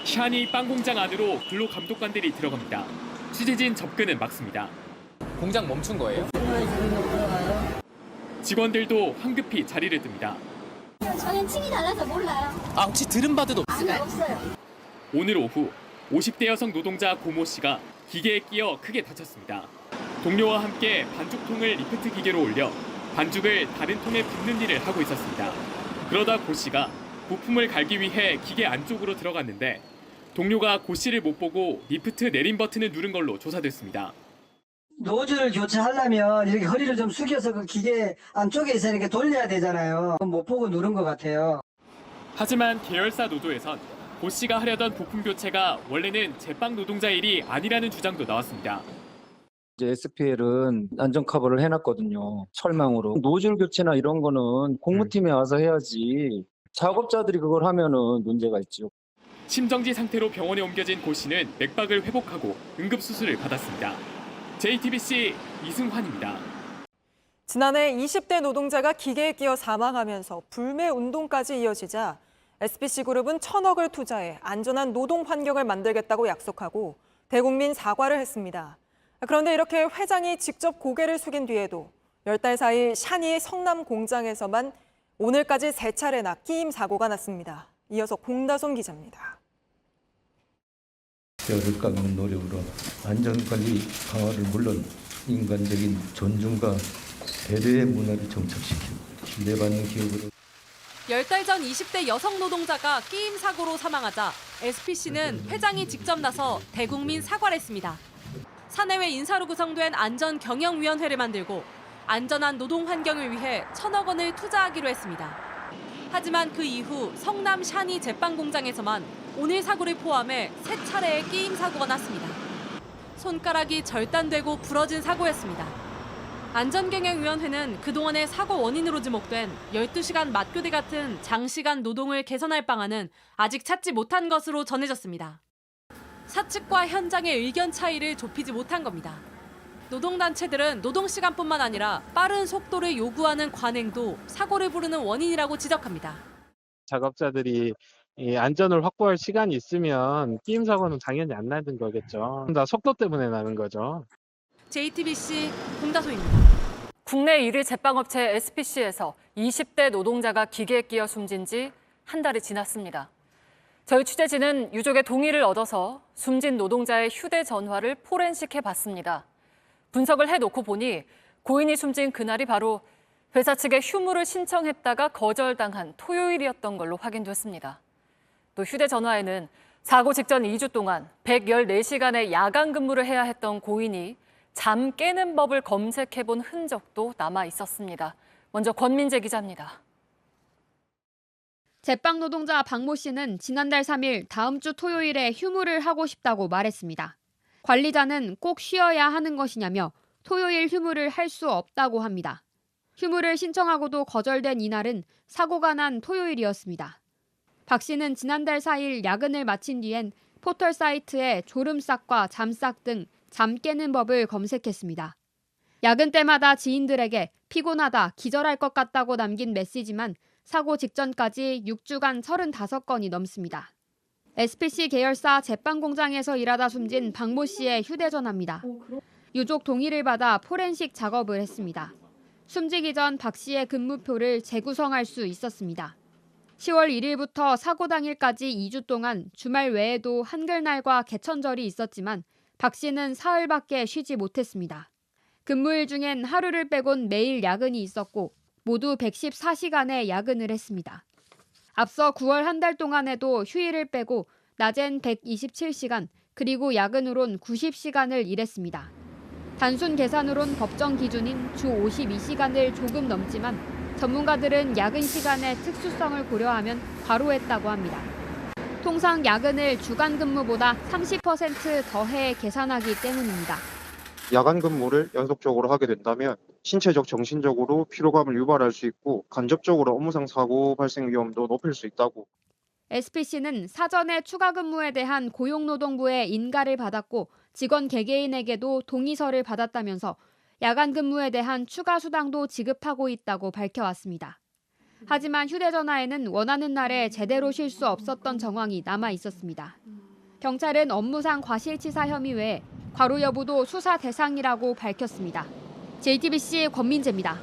샤니 빵 공장 안으로 근로 감독관들이 들어갑니다. 취재진 접근은 막습니다. 공장 멈춘 거예요? 직원들도 황급히 자리를 듭니다. 저는 층이 달라서 몰라요. 혹시 들은 바도 없어요? 없어요. 오늘 오후 50대 여성 노동자 고모 씨가 기계에 끼어 크게 다쳤습니다. 동료와 함께 반죽통을 리프트 기계로 올려 반죽을 다른 통에 붓는 일을 하고 있었습니다. 그러다 고 씨가 부품을 갈기 위해 기계 안쪽으로 들어갔는데 동료가 고 씨를 못 보고 리프트 내림 버튼을 누른 걸로 조사됐습니다. 노즐을 교체하려면 이렇게 허리를 좀 숙여서 그 기계 안쪽에 있어 이렇게 돌려야 되잖아요. 못 보고 누른 것 같아요. 하지만 계열사 노조에선 고 씨가 하려던 부품 교체가 원래는 제빵 노동자 일이 아니라는 주장도 나왔습니다. 이제 SPL은 안전 커버를 해놨거든요. 철망으로. 노즐 교체나 이런 거는 공무팀에 와서 해야지. 작업자들이 그걸 하면은 문제가 있죠. 심정지 상태로 병원에 옮겨진 고 씨는 맥박을 회복하고 응급수술을 받았습니다. JTBC 이승환입니다. 지난해 20대 노동자가 기계에 끼어 사망하면서 불매 운동까지 이어지자 SPC그룹은 1,000억을 투자해 안전한 노동 환경을 만들겠다고 약속하고 대국민 사과를 했습니다. 그런데 이렇게 회장이 직접 고개를 숙인 뒤에도 10달 사이 샤니 성남 공장에서만 오늘까지 3차례나 끼임 사고가 났습니다. 이어서 공다솜 기자입니다. 뼈를 깎는 노력으로 안전관리 강화를 물론 인간적인 존중과 배려의 문화를 정착시키고 신뢰받는 기업으로 10달 전 20대 여성 노동자가 끼임 사고로 사망하자 SPC는 회장이 직접 나서 대국민 사과를 했습니다. 사내외 인사로 구성된 안전경영위원회를 만들고 안전한 노동 환경을 위해 1,000억 원을 투자하기로 했습니다. 하지만 그 이후 성남 샤니 제빵 공장에서만 오늘 사고를 포함해 3차례의 끼임 사고가 났습니다. 손가락이 절단되고 부러진 사고였습니다. 안전경영위원회는 그동안의 사고 원인으로 지목된 12시간 맞교대 같은 장시간 노동을 개선할 방안은 아직 찾지 못한 것으로 전해졌습니다. 사측과 현장의 의견 차이를 좁히지 못한 겁니다. 노동단체들은 노동시간뿐만 아니라 빠른 속도를 요구하는 관행도 사고를 부르는 원인이라고 지적합니다. 작업자들이 이 안전을 확보할 시간이 있으면 끼임 사고는 당연히 안 나는 거겠죠. 다 속도 때문에 나는 거죠. JTBC 공다소입니다. 국내 1위 제빵업체 SPC에서 20대 노동자가 기계에 끼어 숨진 지 한 달이 지났습니다. 저희 취재진은 유족의 동의를 얻어서 숨진 노동자의 휴대전화를 포렌식해봤습니다. 분석을 해놓고 보니 고인이 숨진 그날이 바로 회사 측에 휴무를 신청했다가 거절당한 토요일이었던 걸로 확인됐습니다. 또 휴대전화에는 사고 직전 2주 동안 114시간의 야간 근무를 해야 했던 고인이 잠 깨는 법을 검색해본 흔적도 남아 있었습니다. 먼저 권민재 기자입니다. 제빵 노동자 박모 씨는 지난달 3일 다음 주 토요일에 휴무를 하고 싶다고 말했습니다. 관리자는 꼭 쉬어야 하는 것이냐며 토요일 휴무를 할 수 없다고 합니다. 휴무를 신청하고도 거절된 이날은 사고가 난 토요일이었습니다. 박 씨는 지난달 4일 야근을 마친 뒤엔 포털 사이트에 졸음싹과 잠싹 등 잠 깨는 법을 검색했습니다. 야근 때마다 지인들에게 피곤하다, 기절할 것 같다고 남긴 메시지만 사고 직전까지 6주간 35건이 넘습니다. SPC 계열사 제빵 공장에서 일하다 숨진 박모 씨의 휴대전화입니다. 유족 동의를 받아 포렌식 작업을 했습니다. 숨지기 전 박 씨의 근무표를 재구성할 수 있었습니다. 10월 1일부터 사고 당일까지 2주 동안 주말 외에도 한글날과 개천절이 있었지만 박 씨는 사흘밖에 쉬지 못했습니다. 근무일 중엔 하루를 빼곤 매일 야근이 있었고 모두 114시간의 야근을 했습니다. 앞서 9월 한 달 동안에도 휴일을 빼고 낮엔 127시간 그리고 야근으론 90시간을 일했습니다. 단순 계산으론 법정 기준인 주 52시간을 조금 넘지만 전문가들은 야근 시간의 특수성을 고려하면 과로했다고 합니다. 통상 야근을 주간 근무보다 30% 더해 계산하기 때문입니다. 야간 근무를 연속적으로 하게 된다면 신체적, 정신적으로 피로감을 유발할 수 있고 간접적으로 업무상 사고 발생 위험도 높일 수 있다고. SPC는 사전에 추가 근무에 대한 고용노동부의 인가를 받았고 직원 개개인에게도 동의서를 받았다면서 야간 근무에 대한 추가 수당도 지급하고 있다고 밝혀왔습니다. 하지만 휴대전화에는 원하는 날에 제대로 쉴 수 없었던 정황이 남아 있었습니다. 경찰은 업무상 과실치사 혐의 외에 과로 여부도 수사 대상이라고 밝혔습니다. JTBC 권민재입니다.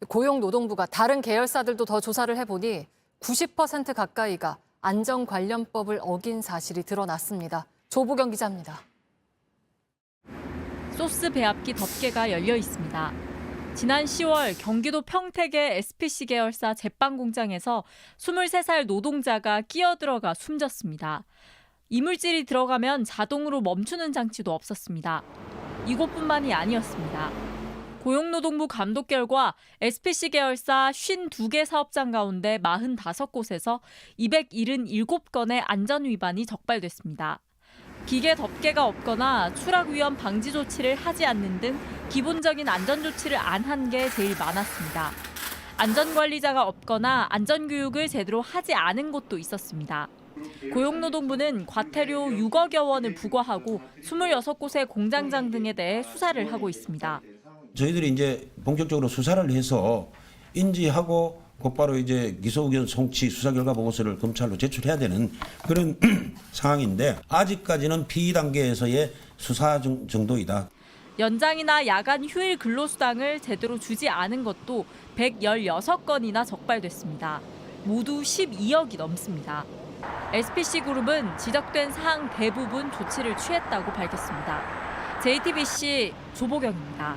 고용노동부가 다른 계열사들도 더 조사를 해보니 90% 가까이가 안전관련법을 어긴 사실이 드러났습니다. 조보경 기자입니다. 소스 배합기 덮개가 열려 있습니다. 지난 10월 경기도 평택의 SPC 계열사 제빵 공장에서 23살 노동자가 끼어들어가 숨졌습니다. 이물질이 들어가면 자동으로 멈추는 장치도 없었습니다. 이곳뿐만이 아니었습니다. 고용노동부 감독 결과 SPC 계열사 52개 사업장 가운데 45곳에서 277건의 안전 위반이 적발됐습니다. 기계 덮개가 없거나 추락 위험 방지 조치를 하지 않는 등 기본적인 안전 조치를 안 한 게 제일 많았습니다. 안전관리자가 없거나 안전교육을 제대로 하지 않은 곳도 있었습니다. 고용노동부는 과태료 6억여 원을 부과하고 26곳의 공장장 등에 대해 수사를 하고 있습니다. 저희들이 이제 본격적으로 수사를 해서 인지하고 곧바로 이제 기소 의견 송치 수사 결과 보고서를 검찰로 제출해야 되는 그런 상황인데 아직까지는 피의 단계에서의 수사 정도이다. 연장이나 야간 휴일 근로수당을 제대로 주지 않은 것도 116건이나 적발됐습니다. 모두 12억이 넘습니다. SPC그룹은 지적된 사항 대부분 조치를 취했다고 밝혔습니다. JTBC 조보경입니다.